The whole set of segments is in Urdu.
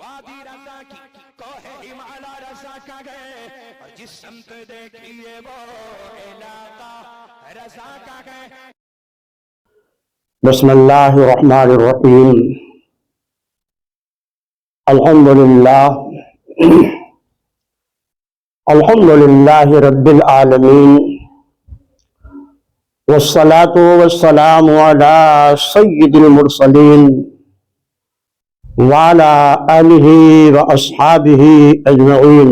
وادی رضا کی کوہ ہمالا رضا کا گئے اور جس سمت دیکھیے وہ علاقہ رضا کا گئے. بسم اللہ الرحمن الرحیم. الحمدللہ رب العالمین والصلاة والسلام علی سید المرسلین وعلى آلہ واصحابہ اجمعین.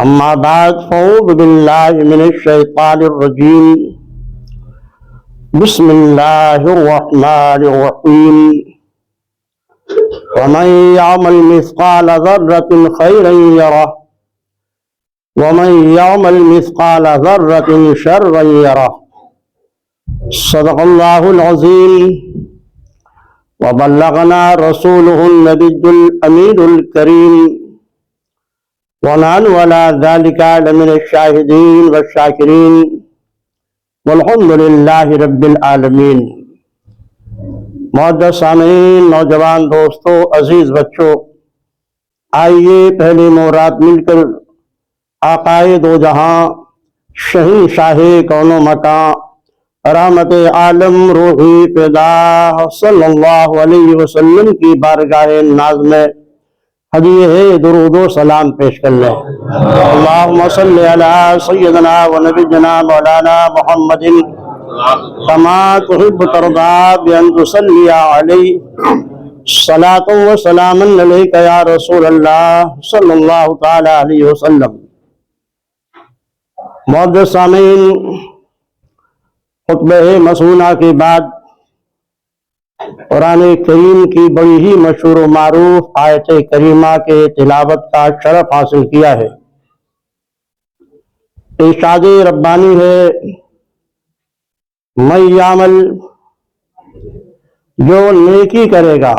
اما بعد فاعوذ باللہ من الشیطان الرجیم. بسم اللہ الرحمن الرحیم. ومن يعمل مثقال ذرة خيرا يره ومن يعمل مثقال ذرة شرا يره. صدق الله العظيم وبلغنا رسوله النبي الأمين الكريم ونحن على ذلك لمن الشاهدين والشاكرين والحمد لله رب العالمين. معزز سامعین، نوجوان دوستو، عزیز بچوں، آئیے پہلے مورات مل کر آقائے دو جہاں، شہنشاہ کون و مکان، رحمت عالم روحی پیدا صلی اللہ علیہ وسلم کی بارگاہ ناز میں ہدیہ درود و سلام پیش کر لیں. اللہم صلی علی سیدنا و نبینا مولانا محمد کما تحب ترضى بأن تصلي عليه صلاة وسلام عليك يا رسول اللہ صلی اللہ تعالی علیہ وسلم. معزز سامعین، خطبہ مسنونہ کے بعد قرآن کریم کی بڑی ہی مشہور و معروف آیت کریمہ کے تلاوت کا شرف حاصل کیا ہے. ارشاد ربانی ہے، من یعمل، جو نیکی کرے گا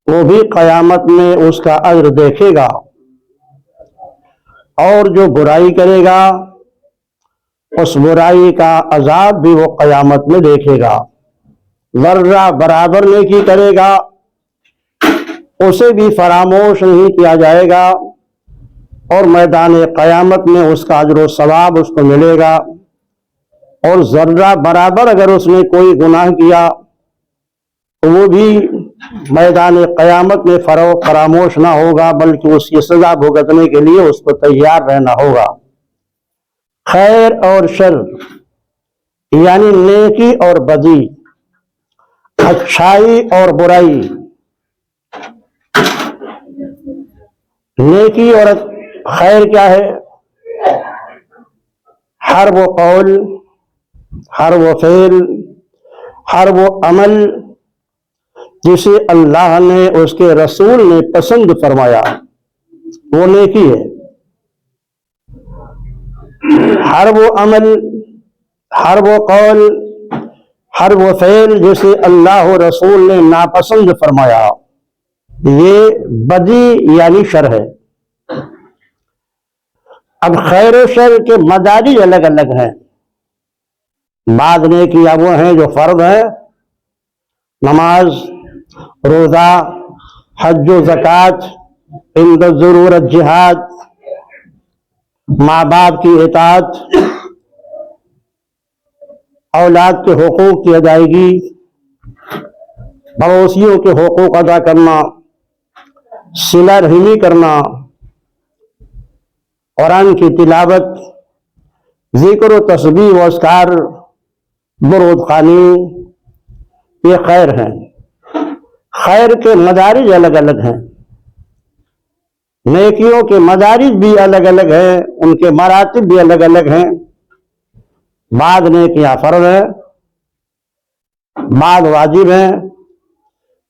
وہ بھی قیامت میں اس کا اجر دیکھے گا، اور جو برائی کرے گا اس برائی کا عذاب بھی وہ قیامت میں دیکھے گا. ذرہ برابر نیکی کرے گا اسے بھی فراموش نہیں کیا جائے گا، اور میدان قیامت میں اس کا اجر و ثواب اس کو ملے گا. اور ذرہ برابر اگر اس نے کوئی گناہ کیا تو وہ بھی میدان قیامت میں فراموش نہ ہوگا، بلکہ اس کی سزا بھگتنے کے لیے اس کو تیار رہنا ہوگا. خیر اور شر یعنی نیکی اور بدی، اچھائی اور برائی، نیکی اور خیر کیا ہے؟ ہر وہ قول، ہر وہ فعل، ہر وہ عمل جسے اللہ نے اس کے رسول نے پسند فرمایا وہ نیکی ہے. ہر وہ عمل، ہر وہ قول، ہر وہ فعل جسے اللہ و رسول نے ناپسند فرمایا یہ بدی یعنی شر ہے. اب خیر و شر کے مدارج الگ الگ ہیں. بعض نیکیاں وہ ہیں جو فرض ہیں، نماز، روزہ، حج و زکوٰۃ، عند ضرورت جہاد، ماں باپ کی اطاعت، اولاد کے حقوق کی ادائیگی، پڑوسیوں کے حقوق ادا کرنا، صلہ رحمی کرنا، قرآن کی تلاوت، ذکر و تسبیح و اذکار، درود خوانی، یہ خیر ہیں. خیر کے مدارج الگ الگ ہیں، نیکیوں کے مدارج بھی الگ الگ ہیں، ان کے مراتب بھی الگ الگ ہیں. بعض نیکیاں فرض ہیں، بعض واجب ہیں،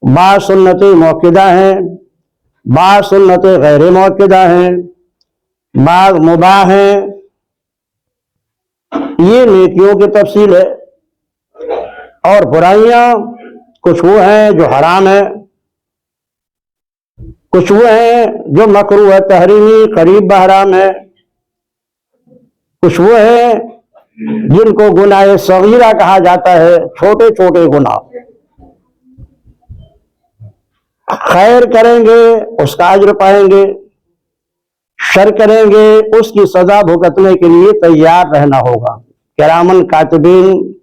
بعض سنتیں موقدہ ہیں، بعض سنتیں غیر موقدہ ہیں، بعض مباح ہیں. یہ نیکیوں کی تفصیل ہے. اور برائیاں کچھ وہ ہیں جو حرام ہیں، کچھ وہ ہیں جو مکروہ ہے تحریمی قریب بحرام ہے، کچھ وہ ہیں جن کو گناہ صغیرہ کہا جاتا ہے، چھوٹے چھوٹے گناہ. خیر کریں گے اس کا اجر پائیں گے، شر کریں گے اس کی سزا بھگتنے کے لیے تیار رہنا ہوگا۔ کرامن کاتبین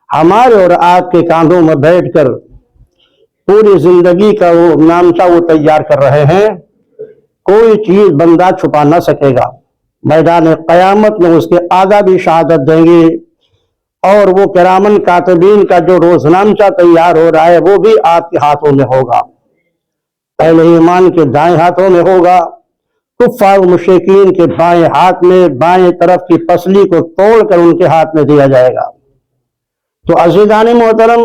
ہمارے اور آپ کے کاندھوں میں بیٹھ کر پوری زندگی کا وہ نامشہ وہ تیار کر رہے ہیں، کوئی چیز بندہ چھپا نہ سکے گا۔ میدان قیامت میں اس کے آگا بھی شہادت دیں گے، اور وہ کرامن کاتبین کا جو روزنامچہ تیار ہو رہا ہے وہ بھی آپ کے ہاتھوں میں ہوگا۔ اہل ایمان کے دائیں ہاتھوں میں ہوگا، کفار و مشرکین کے بائیں ہاتھ میں، بائیں طرف کی پسلی کو توڑ کر ان کے ہاتھ میں دیا جائے گا۔ تو عزیزان محترم،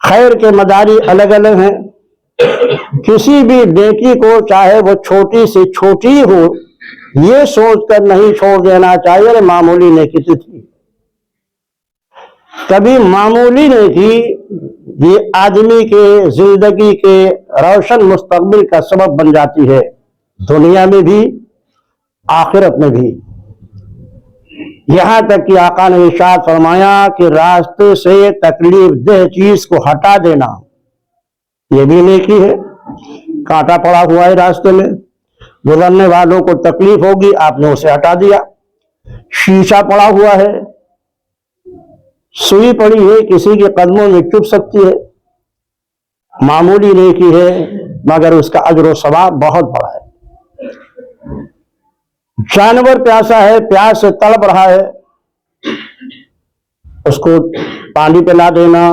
خیر کے مداری الگ الگ ہیں۔ کسی بھی نیکی کو چاہے وہ چھوٹی سے چھوٹی ہو، یہ سوچ کر نہیں چھوڑ دینا چاہیے معمولی نیکی تھی۔ کبھی معمولی نیکی یہ آدمی کے زندگی کے روشن مستقبل کا سبب بن جاتی ہے، دنیا میں بھی آخرت میں بھی۔ یہاں تک کہ آقا نے ارشاد فرمایا کہ راستے سے تکلیف دہ چیز کو ہٹا دینا یہ بھی نیکی ہے۔ کانٹا پڑا ہوا ہے راستے میں، گزرنے والوں کو تکلیف ہوگی، آپ نے اسے ہٹا دیا۔ شیشہ پڑا ہوا ہے، سوئی پڑی ہے، کسی کے قدموں میں چبھ سکتی ہے، معمولی نیکی ہے مگر اس کا اجر و ثواب بہت بڑا ہے۔ جانور پیاسا ہے، پیاس سے تڑپ رہا ہے، اس کو پانی پلا دینا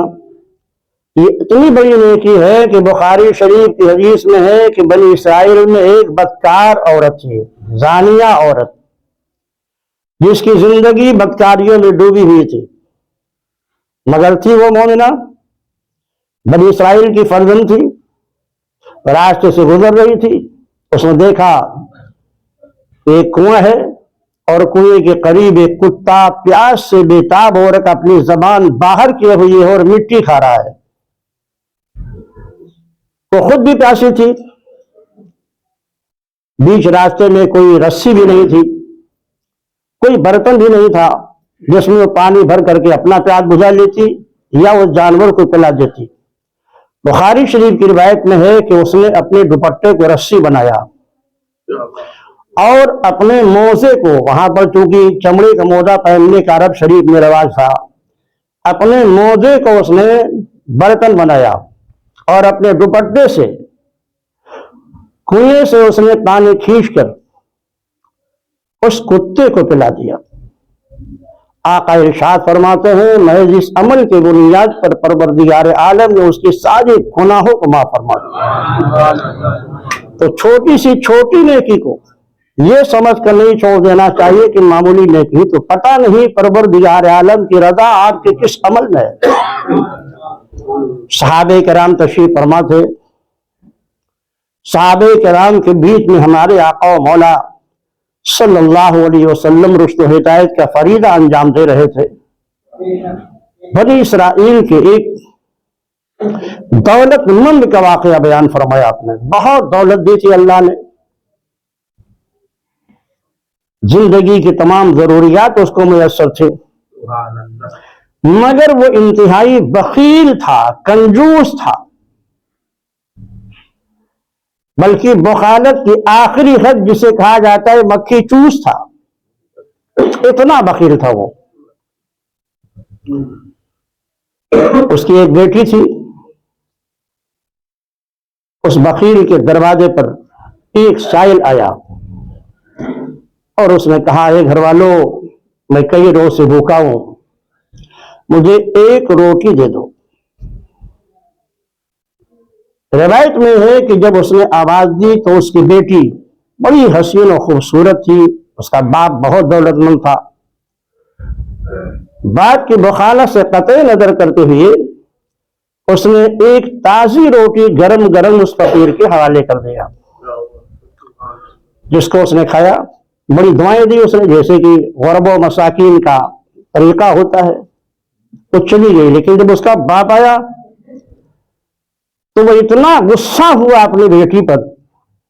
یہ اتنی بڑی نیکی ہے کہ بخاری شریف کی حدیث میں ہے کہ بنی اسرائیل میں ایک بدکار عورت تھی، زانیہ عورت، جس کی زندگی بدکاریوں میں ڈوبی ہوئی تھی، مگر تھی وہ مومنہ، بنی اسرائیل کی فرزند تھی، راستے سے گزر رہی تھی، اس نے دیکھا ایک کنواں ہے اور کنویں کے قریب ایک کتا پیاس سے بےتاب ہو رکھ اپنی زبان باہر کیے ہوئی ہے اور مٹی کھا رہا ہے۔ وہ خود بھی پیاسی تھی، بیچ راستے میں کوئی رسی بھی نہیں تھی، کوئی برتن بھی نہیں تھا جس میں وہ پانی بھر کر کے اپنا پیاس بجھا لیتی یا اس جانور کو پلا دیتی۔ بخاری شریف کی روایت میں ہے کہ اس نے اپنے دوپٹے کو رسی بنایا اور اپنے موزے کو، وہاں پر چونکہ چمڑے کا موزہ پہننے کا عرب شریف میں رواج تھا، اپنے موزے کو اس نے برتن بنایا اور اپنے دوپٹے سے کنویں سے اس نے پانی کھینچ کر اس کتے کو پلا دیا۔ آقا ارشاد فرماتے ہیں محض اس عمل کے بنیاد پر پروردگار عالم نے اس کی ساری گناہوں کو معاف فرما دیا۔ تو چھوٹی سی چھوٹی نیکی کو یہ سمجھ کر نہیں چھوڑ دینا چاہیے کہ معمولی نیکی، تو پتہ نہیں پروردگار عالم کی رضا آپ کے کس عمل میں ہے۔ صحابہ کرام تشریف فرما تھے، صحابہ کرام کے بیچ میں ہمارے آقا و مولا صلی اللہ علیہ وسلم رشد و ہدایت کا فریضہ انجام دے رہے تھے۔ بنی اسرائیل کے ایک دولت مند کا واقعہ بیان فرمایا آپ نے، بہت دولت دی تھی اللہ نے، زندگی کی تمام ضروریات اس کو میسر تھے، مگر وہ انتہائی بخیل تھا، کنجوس تھا، بلکہ بخالت کی آخری حد جسے کہا جاتا ہے مکھی چوس تھا، اتنا بخیل تھا وہ۔ اس کی ایک بیٹی تھی، اس بخیل کے دروازے پر ایک سائل آیا اور اس نے کہا اے گھر والوں، میں کئی روز سے بھوکا ہوں، مجھے ایک روٹی دے دو۔ روایت میں ہے کہ جب اس نے آواز دی تو اس کی بیٹی بڑی حسین و خوبصورت تھی، اس کا باپ بہت دولت مند تھا، باپ کی بخالت سے قطع نظر کرتے ہوئے اس نے ایک تازی روٹی گرم گرم اس فقیر کے حوالے کر دیا، جس کو اس نے کھایا، بڑی دعائیں دی اس نے، جیسے کہ غرب و مساکین کا طریقہ ہوتا ہے، تو چلی گئی۔ لیکن جب اس کا باپ آیا تو وہ اتنا غصہ ہوا اپنی بیٹی پر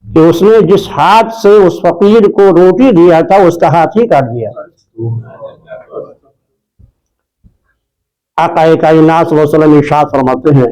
کہ اس نے جس ہاتھ سے اس فقیر کو روٹی دیا تھا اس کا ہاتھ ہی کاٹ دیا۔ آقا کائنات صلی اللہ علیہ وسلم ارشاد فرماتے ہیں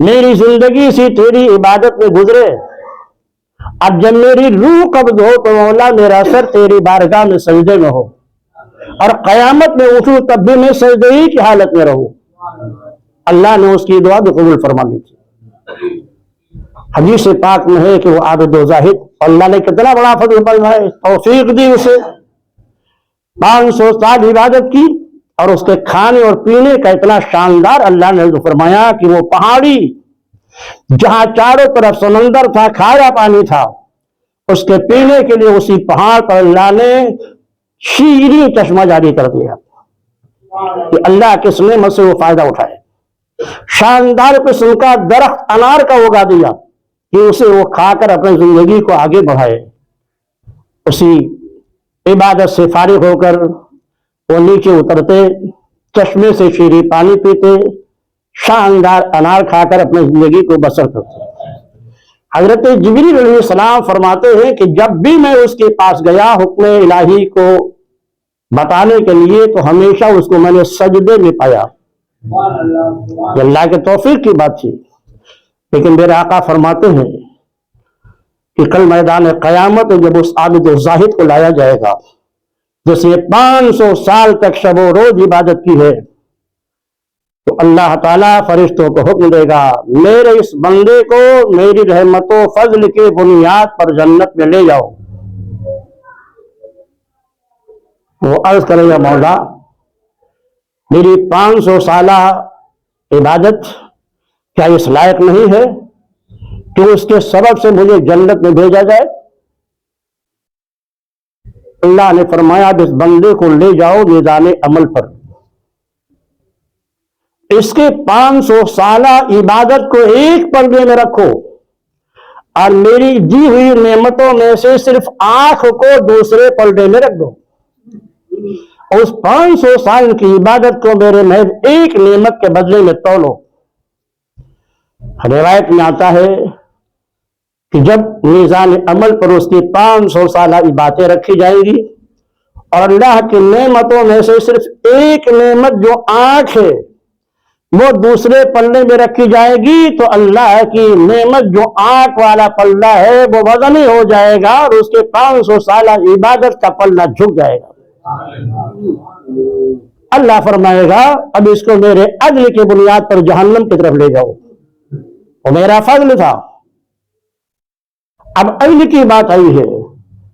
میری زندگی سی تیری عبادت میں گزرے، اب جب میری روح قبض ہو تو مولا میرا سر تیری بارگاہ میں سجدے میں ہو، اور قیامت میں اٹھوں تب بھی میں سجدے ہی کی حالت میں رہوں۔ اللہ نے اس کی دعا بھی قبول فرما لی تھی۔ حدیث پاک میں ہے کہ وہ عابد و زاہد، اللہ نے کتنا بڑا فضل فرمایا، توفیق دی اسے، 500 سال عبادت کی، اور اس کے کھانے اور پینے کا اتنا شاندار اللہ نے فرمایا کہ وہ پہاڑی جہاں چاروں طرف سمندر تھا، کھارا پانی تھا، اس کے پینے کے لیے اسی پہاڑ پر اللہ نے شیریں چشمہ جاری کر دیا کہ اللہ کس نعمت سے وہ فائدہ اٹھائے۔ شاندار قسم کا درخت انار کا اگا دیا کہ اسے وہ کھا کر اپنی زندگی کو آگے بڑھائے۔ اسی عبادت سے فارغ ہو کر وہ نیچے اترتے، چشمے سے شیریں پانی پیتے، شاندار انار کھا کر اپنی زندگی کو بسر کرتے۔ حضرت جبریل علیہ السلام فرماتے ہیں کہ جب بھی میں اس کے پاس گیا حکم الہی کو بتانے کے لیے تو ہمیشہ اس کو میں نے سجدے میں پایا۔ یہ اللہ کے توفیق کی بات تھی۔ لیکن میرے آقا فرماتے ہیں کہ کل میدان قیامت جب اس عابد و زاہد کو لایا جائے گا جس نے 500 سال تک شب و روز عبادت کی ہے، تو اللہ تعالیٰ فرشتوں کو حکم دے گا میرے اس بندے کو میری رحمت و فضل کے بنیاد پر جنت میں لے جاؤ۔ وہ عرض کرے گا مولا میری 500 سالہ عبادت کیا اس لائق نہیں ہے کہ اس کے سبب سے مجھے جنت میں بھیجا جائے؟ اللہ نے فرمایا اب اس بندے کو لے جاؤ میدان عمل پر، اس کے 500 سالہ عبادت کو ایک پردے میں رکھو اور میری دی ہوئی نعمتوں میں سے صرف آنکھ کو دوسرے پردے میں رکھ دو۔ اس 500 سال کی عبادت کو میرے محض ایک نعمت کے بدلے میں تولو۔ روایت میں آتا ہے کہ جب میزان عمل پر اس کی 500 سالہ عبادتیں رکھی جائیں گی اور اللہ کی نعمتوں میں سے صرف ایک نعمت جو آنکھ ہے وہ دوسرے پلے میں رکھی جائے گی تو اللہ کی نعمت جو آنکھ والا پلہ ہے وہ وزنی ہو جائے گا اور اس کے 500 سالہ عبادت کا پلہ جھک جائے گا۔ اللہ فرمائے گا اب اس کو میرے عدل کی بنیاد پر جہنم کی طرف لے جاؤ، وہ میرا فضل تھا۔ اب عدل کی بات آئی ہے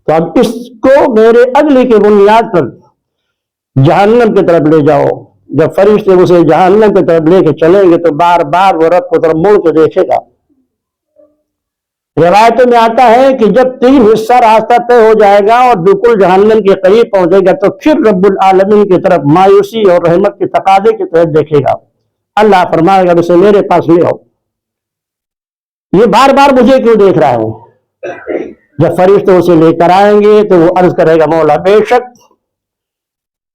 تو اب اس کو میرے عدل کی بنیاد پر جہنم کی طرف لے جاؤ۔ جب فرشتے اسے جہنم کی طرف لے کے چلیں گے تو بار بار وہ رب کو طرف مڑ کے دیکھے گا۔ روایتوں میں آتا ہے کہ جب 3 حصہ راستہ طے ہو جائے گا اور بالکل جہنم کے قریب پہنچے گا تو پھر رب العالمین کی طرف مایوسی اور رحمت کے تقاضے کی طرف دیکھے گا۔ اللہ فرمائے گا اسے میرے پاس لے آؤ، یہ بار بار مجھے کیوں دیکھ رہا ہے؟ جب فرشتے اسے لے کر آئیں گے تو وہ عرض کرے گا مولا بے شک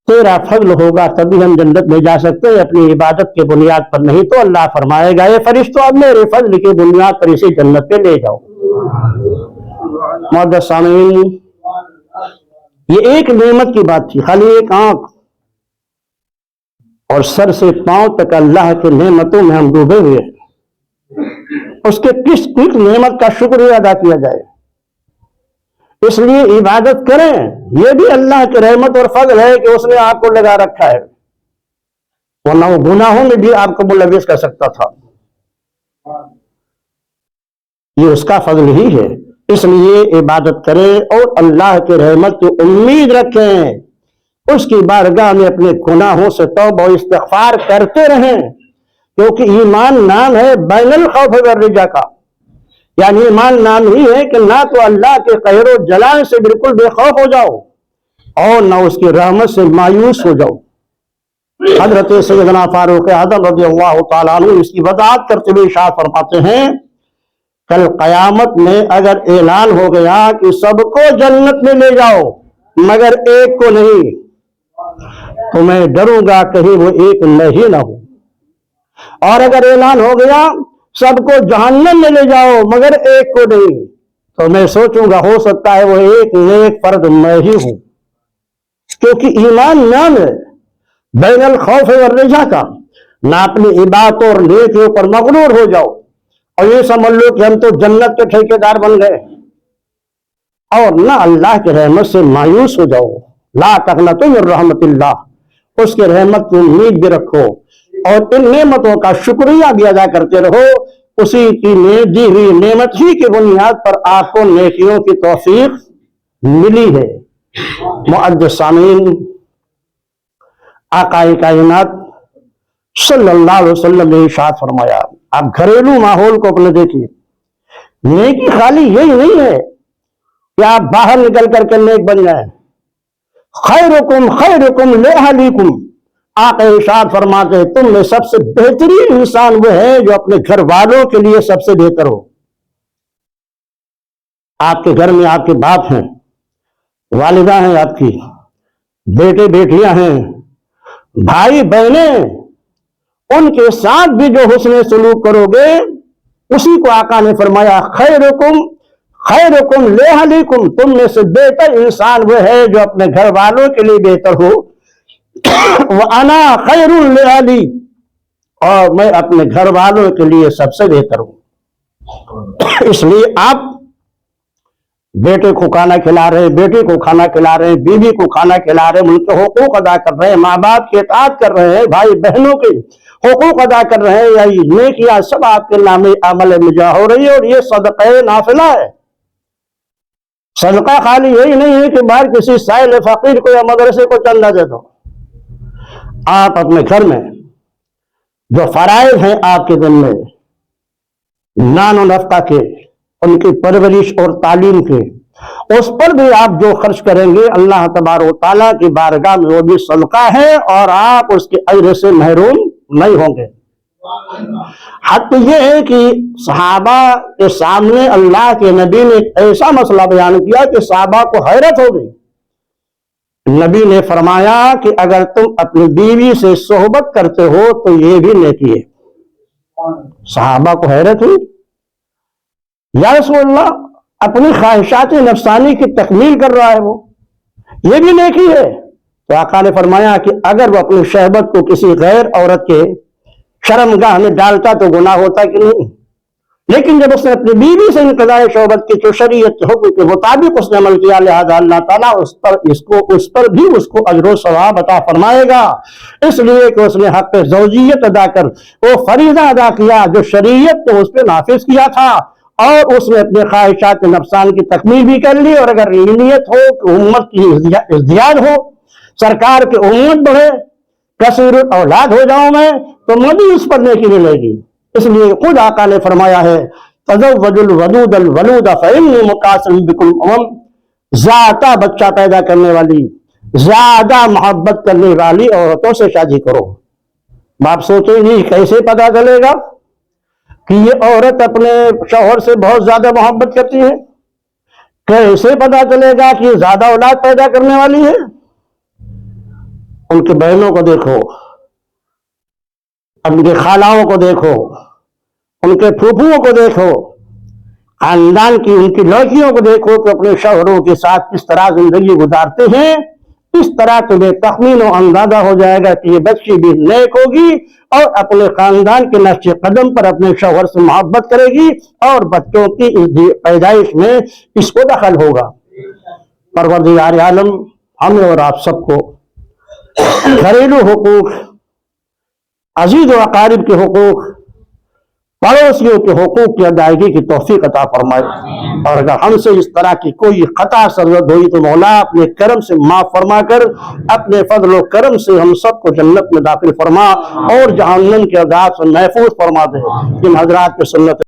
تیرا فضل ہوگا تبھی ہم جنت میں جا سکتے ہیں، اپنی عبادت کے بنیاد پر نہیں۔ تو اللہ فرمائے گا اے فرشتوں اب میرے فضل کی بنیاد پر اسے جنت پہ لے جاؤ۔ معزز سامعین، یہ ایک نعمت کی بات تھی، خالی ایک آنکھ اور سر سے پاؤں تک اللہ کے نعمتوں میں ہم ڈوبے ہوئے ہیں۔ اس کے کس نعمت کا شکریہ ادا کیا جائے؟ اس لیے عبادت کریں، یہ بھی اللہ کی رحمت اور فضل ہے کہ اس نے آپ کو لگا رکھا ہے، ورنہ وہ گناہوں میں بھی آپ کو ملوث کر سکتا تھا۔ یہ اس کا فضل ہی ہے، اس لیے عبادت کریں اور اللہ کی رحمت کی امید رکھیں، اس کی بارگاہ میں اپنے گناہوں سے توبہ و استغفار کرتے رہیں، کیونکہ ایمان نام ہے بین الخوف والرجا کا، یعنی ایمان نام ہی ہے کہ نہ تو اللہ کے قہر و جلال سے بالکل بے خوف ہو جاؤ اور نہ اس کی رحمت سے مایوس ہو جاؤ۔ حضرت سیدنا فاروق اعظم رضی اللہ تعالیٰ عنہ اس کی وضاحت کرتے ہوئے ارشاد فرماتے ہیں کل قیامت میں اگر اعلان ہو گیا کہ سب کو جنت میں لے جاؤ مگر ایک کو نہیں تو میں ڈروں گا کہیں وہ ایک میں ہی نہ ہو، اور اگر اعلان ہو گیا سب کو جہنم میں لے جاؤ مگر ایک کو نہیں تو میں سوچوں گا ہو سکتا ہے وہ ایک نیک فرد میں ہی ہوں، کیونکہ ایمان نام ہے بین الخوف والرجا کا، نہ اپنی عبادتوں اور نیکیوں پر مغرور ہو جاؤ اور یہ سمجھ لو کہ ہم تو جنت کے ٹھیکیدار بن گئے، اور نہ اللہ کی رحمت سے مایوس ہو جاؤ۔ لا تقنطوا من رحمت اللہ، اس کے رحمت کی امید بھی رکھو اور ان نعمتوں کا شکریہ بھی ادا کرتے رہو۔ اسی کی دی ہوئی نعمت ہی کی بنیاد پر آپ کو نیکیوں کی توفیق ملی ہے۔ معزز سامعین، آقا کائنات صلی اللہ علیہ وسلم نے ارشاد فرمایا، آپ گھریلو ماحول کو اپنے دیکھیے، نیکی خالی یہی نہیں ہے کہ آپ باہر نکل کر کے نیک بن جائیں۔ خیرکم خیرکم لأہلیکم، آقا ارشاد فرماتے ہیں تم میں سب سے بہترین انسان وہ ہے جو اپنے گھر والوں کے لیے سب سے بہتر ہو۔ آپ کے گھر میں آپ کے باپ ہیں، والدہ ہیں، آپ کی بیٹے بیٹیاں ہیں، بھائی بہنیں، ان کے ساتھ بھی جو حسن سلوک کرو گے، اسی کو آقا نے فرمایا خیرکم خیرکم لأہلیکم، تم میں سے بہتر انسان وہ ہے جو اپنے گھر والوں کے لیے بہتر ہو۔ وَأَنَا خَيْرٌ لِأَهْلِي، اور میں اپنے گھر والوں کے لیے سب سے بہتر ہوں۔ اس لیے آپ بیٹے کو کھانا کھلا رہے، بیٹی کو کھانا کھلا رہے، بیوی کو کھانا کھلا رہے، ان کے حقوق ادا کر رہے ہیں، ماں باپ کی اطاعت کر رہے ہیں، بھائی بہنوں کے حقوق ادا کر رہے ہیں، یا یہ نیکیاں سب آپ کے نام عمل میں جا ہو رہی ہے، اور یہ صدقہ نافلہ ہے۔ صدقہ خالی یہی نہیں ہے کہ باہر کسی سائل فقیر کو یا مدرسے کو چندہ دے دو۔ آپ اپنے گھر میں جو فرائض ہیں آپ کے دن میں، نان و نفقہ کے، ان کی پرورش اور تعلیم کے، اس پر بھی آپ جو خرچ کریں گے اللہ تبارک و تعالیٰ کی بارگاہ میں وہ بھی صدقہ ہے، اور آپ اس کے اجر سے محروم نہیں ہوں گے۔ حق یہ ہے کہ صحابہ کے سامنے اللہ کے نبی نے ایک ایسا مسئلہ بیان کیا کہ صحابہ کو حیرت ہو گئی۔ نبی نے فرمایا کہ اگر تم اپنی بیوی سے صحبت کرتے ہو تو یہ بھی نیکی ہے۔ صحابہ کو حیرت ہوئی، یا رسول اللہ اپنی خواہشات نفسانی کی تکمیل کر رہا ہے، وہ یہ بھی نیکی ہے؟ تو آقا نے فرمایا کہ اگر وہ اپنی شہوت کو کسی غیر عورت کے شرمگاہ میں ڈالتا تو گناہ ہوتا کہ نہیں، لیکن جب اس نے اپنی بیوی سے انقضاء شہوت کی جو شریعت کے حکم کے مطابق اس نے عمل کیا، لہذا اللہ تعالیٰ اس پر بھی اس کو اجر و ثواب عطا فرمائے گا، اس لیے کہ اس نے حق زوجیت ادا کر وہ فریضہ ادا کیا جو شریعت نے اس پہ نافذ کیا تھا، اور اس نے اپنے خواہشات نفسان کی تکمیل بھی کر لی۔ اور اگر یہ نیت ہو کہ امت کی ازدیاد ہو، سرکار کی امت بڑھے، کثیر اولاد ہو جاؤں میں، تو مزید اس پر نیکی ملے گی۔ اس لیے خود آقا نے فرمایا ہے تزوجوا الودود الولود فإني مکاثر بکم الامم، زیادہ بچہ پیدا کرنے والی، زیادہ محبت کرنے والی عورتوں سے شادی کرو۔ آپ سوچیں گے کیسے پتا چلے گا کہ یہ عورت اپنے شوہر سے بہت زیادہ محبت کرتی ہے؟ کیسے پتا چلے گا کہ یہ زیادہ اولاد پیدا کرنے والی ہے؟ ان کے بہنوں کو دیکھو، ان کے خالاؤں کو دیکھو، ان کے پھوپھوؤں کو دیکھو، خاندان کی ان کی لڑکیوں کو دیکھو کہ اپنے شوہروں کے ساتھ کس طرح زندگی گزارتے ہیں۔ اس طرح تمہیں تخمین و اندازہ ہو جائے گا کہ یہ بچی بھی نیک ہوگی اور اپنے خاندان کے نقش قدم پر اپنے شوہر سے محبت کرے گی، اور بچوں کی پیدائش میں اس کو دخل ہوگا۔ پروردگار عالم ہمیں اور آپ سب کو گھریلو حقوق، عزیز و اقارب کے حقوق، پڑوسیوں کے حقوق کی ادائیگی کی توفیق عطا فرمائے، اور اگر ہم سے اس طرح کی کوئی خطا سرزد ہوئی تو مولا اپنے کرم سے معاف فرما کر اپنے فضل و کرم سے ہم سب کو جنت میں داخل فرما اور جہنم کے عذاب سے محفوظ فرما دے۔ ان حضرات کے سنت